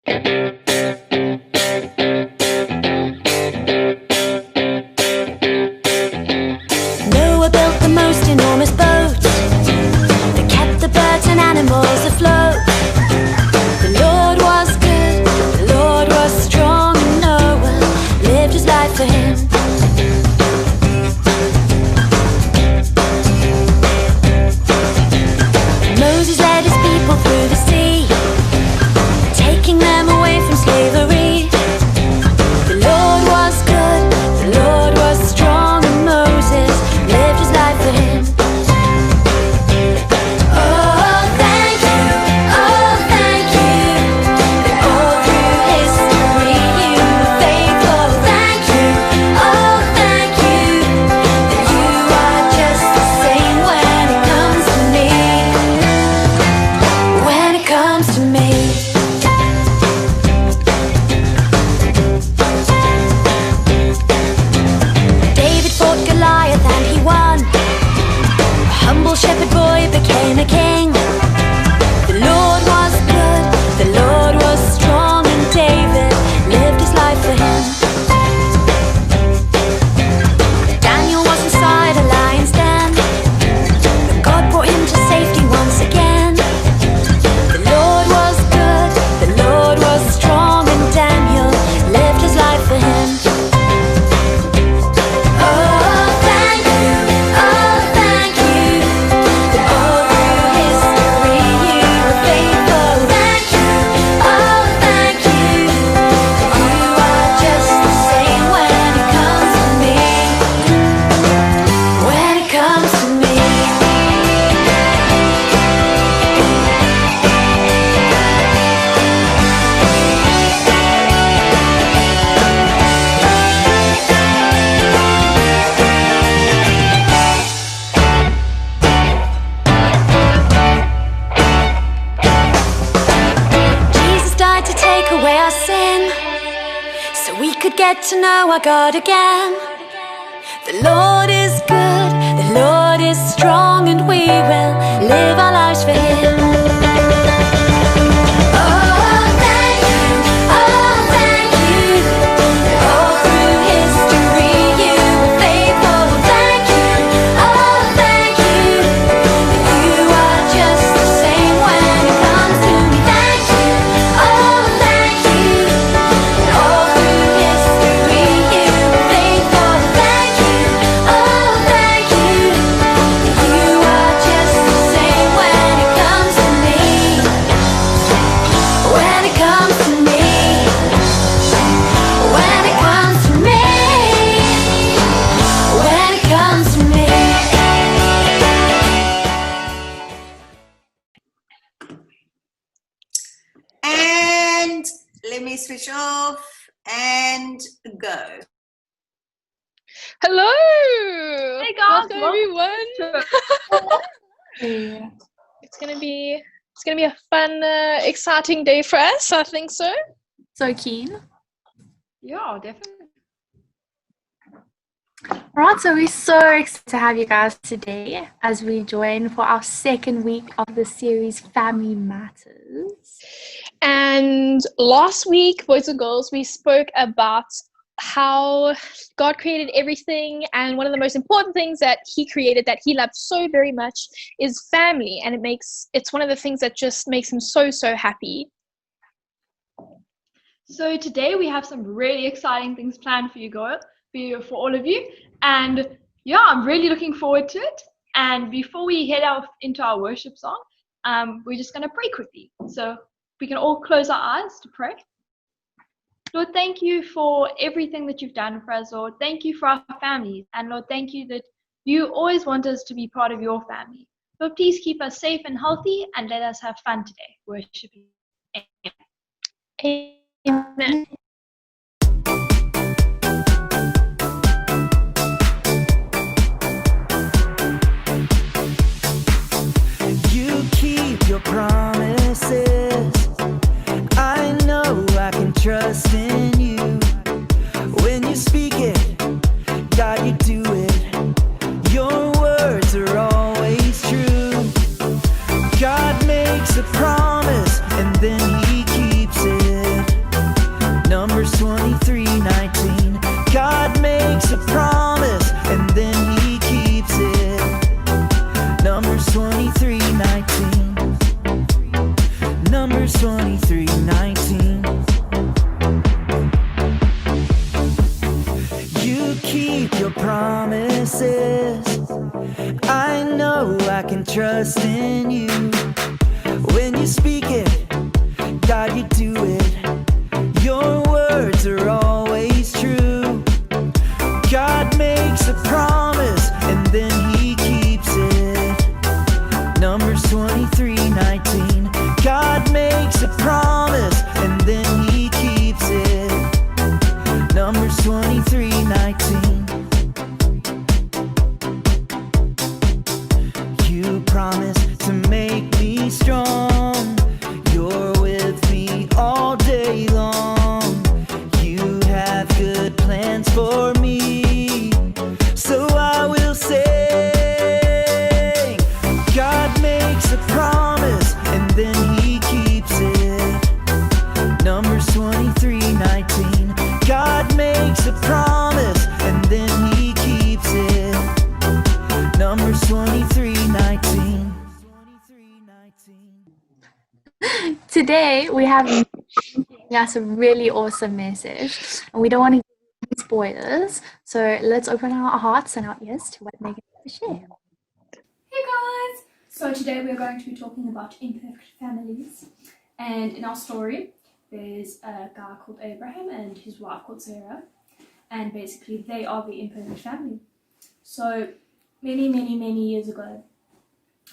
Noah built the most enormous boat that kept the birds and animals afloat. The Lord was good, the Lord was strong, and Noah lived his life for him. Moses led his people through the sea, taking them away from slavery. The Lord was good, the Lord was strong, and Moses lived his life for him. Oh, thank you, that all through history you were faithful. Thank you, that you are just the same when it comes to me. When it comes to me. David fought Goliath and he won. A humble shepherd boy became a king. The Lord was good, the Lord was strong, and David lived his life for him. Daniel was inside a lion's den, but God brought him to safety once again. The Lord was good, the Lord was strong, and Daniel lived his life for him. Oh, thank you, that all through history you were faithful. Thank you, that you are just the same when it comes to me. When it comes to me. Jesus died to take away our sin, so we could get to know our God again. The Lord is good, the Lord is strong, and we will live our lives for Him. Oh, thank you, that all through history you were faithful. Thank you, that you are just the same when it comes to me. Thank you, that all through history you were faithful. Thank you, that you are just the same when it comes to me. When it comes to me. When it comes to me. When it comes to me. And let me switch off and go. Hello! Hey guys, welcome everyone. It's gonna be a fun, exciting day for us. I think so. So keen. Yeah, definitely. Right, so we're so excited to have you guys today as we join for our second week of the series Family Matters. And last week, boys and girls, we spoke about how God created everything, and one of the most important things that He created that He loved so very much is family, and it's one of the things that just makes Him so happy. So today we have some really exciting things planned for you guys, for all of you. And yeah, I'm really looking forward to it. And before we head out into our worship song, we're just going to pray quickly. So we can all close our eyes to pray. Lord, thank you for everything that you've done for us, Lord. Thank you for our families. And Lord, thank you that you always want us to be part of your family. Lord, please keep us safe and healthy and let us have fun today, worshiping. Amen. You keep your promises. I know I can trust in you. When you speak it, God, you do it. Your words are always true. God makes a promise and then He keeps it. can trust in you. When you speak it, God, you do it. Your words are always true. God makes a promise and then he keeps it. Numbers 23:19. God makes a promise and then he keeps it. Numbers 23:19. You promise to make me strong. You're with me all day long. You have good plans for me. So I will sing. God makes a promise and then he keeps it. Numbers 23:19. God makes a promise and then he keeps it. Numbers 23:19. Today we have us a really awesome message, and we don't want to give any spoilers. So let's open our hearts and our ears to what Megan has to share. Hey guys! So today we're going to be talking about imperfect families. And in our story, there's a guy called Abraham and his wife called Sarah. And basically they are the imperfect family. So many years ago,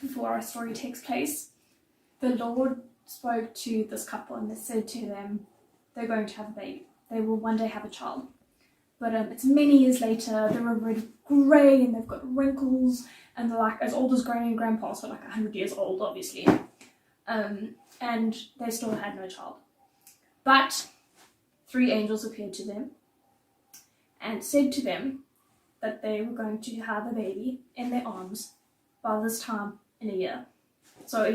before our story takes place, the Lord spoke to this couple and they said to them, they're going to have a baby. They will one day have a child. But it's many years later, they're already grey and they've got wrinkles and they're like as old as Granny and Grandpa, so like 100 years old, obviously. And they still had no child. But 3 angels appeared to them and said to them that they were going to have a baby in their arms by this time in a year. So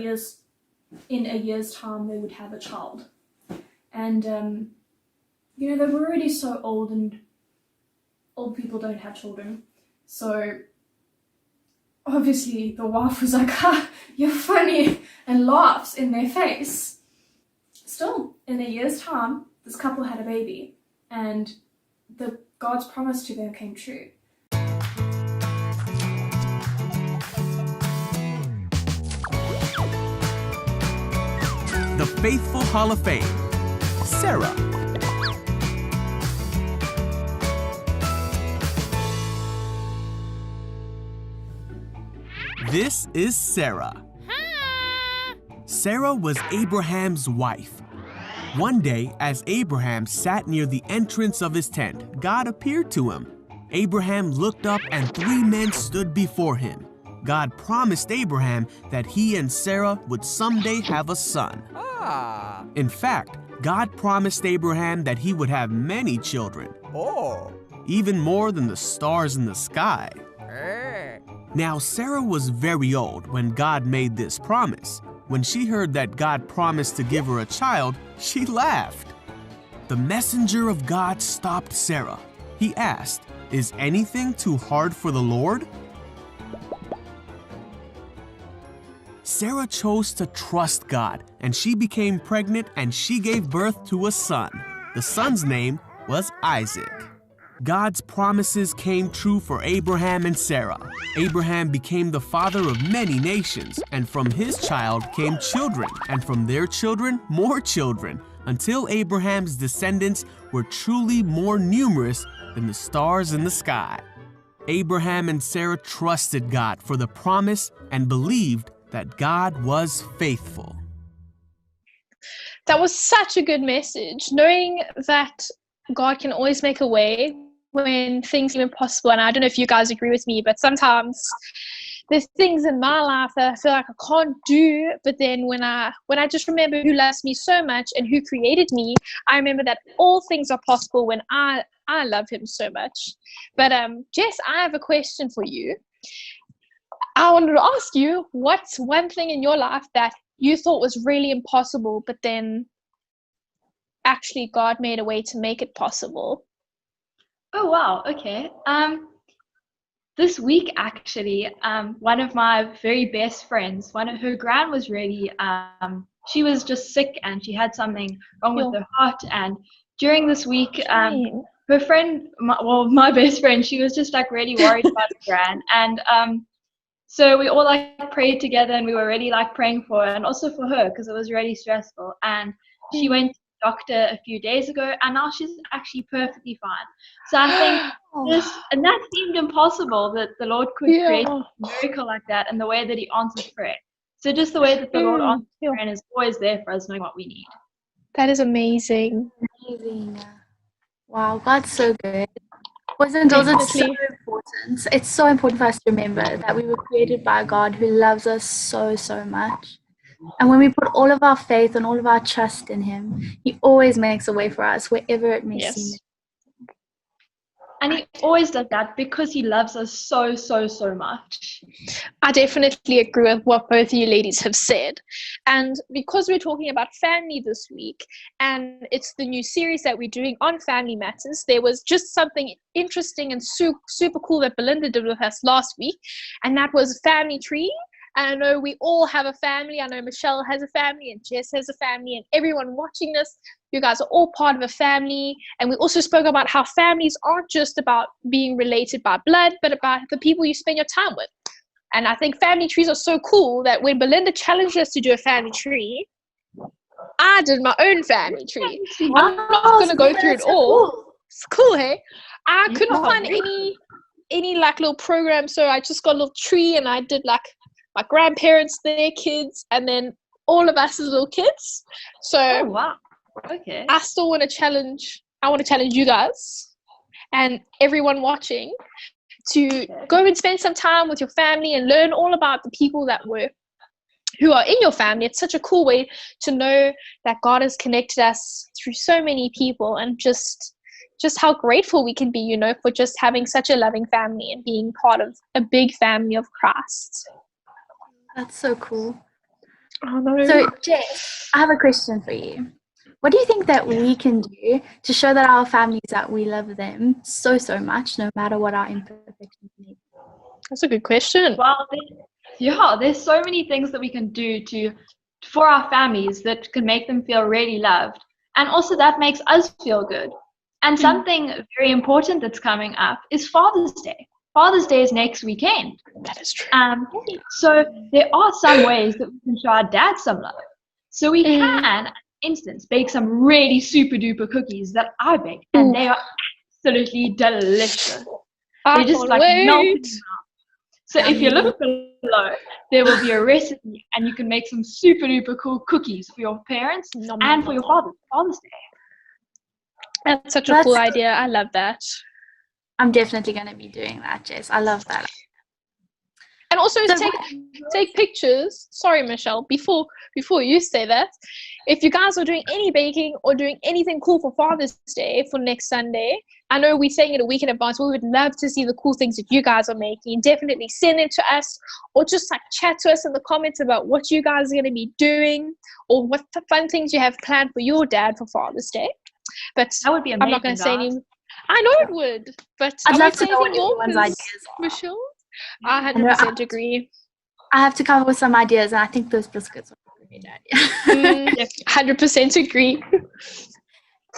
in a year's time, they would have a child. And, you know, they were already so old and old people don't have children. So obviously the wife was like, "Ha, you're funny," and laughs in their face. Still, in a year's time, this couple had a baby and God's promise to them came true. The Faithful Hall of Fame. Sarah. This is Sarah. Sarah was Abraham's wife. One day, as Abraham sat near the entrance of his tent, God appeared to him. Abraham looked up and 3 men stood before him. God promised Abraham that he and Sarah would someday have a son. In fact, God promised Abraham that he would have many children. Even more than the stars in the sky. Now, Sarah was very old when God made this promise. When she heard that God promised to give her a child, she laughed. The messenger of God stopped Sarah. He asked, "Is anything too hard for the Lord?" Sarah chose to trust God, and she became pregnant and she gave birth to a son. The son's name was Isaac. God's promises came true for Abraham and Sarah. Abraham became the father of many nations, and from his child came children, and from their children, more children, until Abraham's descendants were truly more numerous than the stars in the sky. Abraham and Sarah trusted God for the promise and believed that God was faithful. That was such a good message, knowing that God can always make a way when things seem impossible. And I don't know if you guys agree with me, but sometimes there's things in my life that I feel like I can't do, but then when I just remember who loves me so much and who created me, I remember that all things are possible when I love him so much. But Jess, I have a question for you. I wanted to ask you, what's one thing in your life that you thought was really impossible, but then actually God made a way to make it possible? Oh, wow. Okay. This week, actually, one of my very best friends, her gran was really, she was just sick and she had something wrong with her heart. And during this week, her friend, my best friend, she was just like really worried about her gran. And So we all like prayed together, and we were really like praying for her and also for her because it was really stressful. And she went to the doctor a few days ago, and now she's actually perfectly fine. So I think this, and that seemed impossible that the Lord could create a miracle like that, and the way that He answers prayer. So just the way that the Lord answers prayer and is always there for us, knowing what we need. That is amazing. Amazing. Wow, God's so good. Boys and girls, it's so Definitely. important. It's so important for us to remember that we were created by a God who loves us so, so much. And when we put all of our faith and all of our trust in Him, He always makes a way for us wherever it may seem. And He always does that because He loves us so, so, so much. I definitely agree with what both of you ladies have said. And because we're talking about family this week, and it's the new series that we're doing on family matters, there was just something interesting and super cool that Belinda did with us last week, and that was family tree. And I know we all have a family. I know Michelle has a family, and Jess has a family, and everyone watching this, you guys are all part of a family. And we also spoke about how families aren't just about being related by blood, but about the people you spend your time with. And I think family trees are so cool that when Belinda challenged us to do a family tree, I did my own family tree. I'm not going to go through it all. Cool. It's cool, hey? I couldn't find any like little program, so I just got a little tree, and I did like my grandparents, their kids, and then all of us as little kids. So Oh, wow. Okay. I still want to challenge you guys and everyone watching to go and spend some time with your family and learn all about the people who are in your family. It's such a cool way to know that God has connected us through so many people, and just how grateful we can be, for just having such a loving family and being part of a big family of Christ. That's so cool. Oh, no. So, Jess, I have a question for you. What do you think that we can do to show that our families, that we love them so, so much, no matter what our imperfections may be? That's a good question. Well, there's so many things that we can do for our families that can make them feel really loved. And also that makes us feel good. And something very important that's coming up is Father's Day. Father's Day is next weekend. That is true. So there are some ways that we can show our dad some love. So we can, for instance, bake some really super duper cookies that I bake, and they are absolutely delicious. They just like melt in your mouth. So if you look below, there will be a recipe, and you can make some super duper cool cookies for your parents and for your Father's Day. That's such a cool idea. I love that. I'm definitely going to be doing that, Jess. I love that. And also take pictures. Sorry, Michelle, before you say that, if you guys are doing any baking or doing anything cool for Father's Day for next Sunday, I know we're saying it a week in advance. We would love to see the cool things that you guys are making. Definitely send it to us, or just like chat to us in the comments about what you guys are going to be doing, or what the fun things you have planned for your dad for Father's Day. But that would be amazing. I'm not going to say any. I know it would, but I'd love to know what everyone's ideas are. Michelle, I 100% agree. I have to come up with some ideas, and I think those biscuits are a great idea. 100% agree.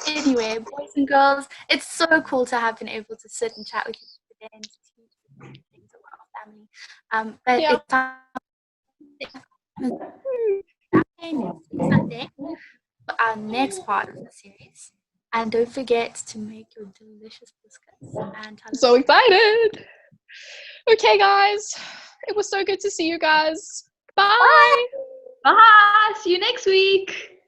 Anyway, boys and girls, it's so cool to have been able to sit and chat with you today and teach things about family. But it's next Sunday for our next part of the series. And don't forget to make your delicious biscuits. And so excited. Okay, guys. It was so good to see you guys. Bye. Bye. See you next week.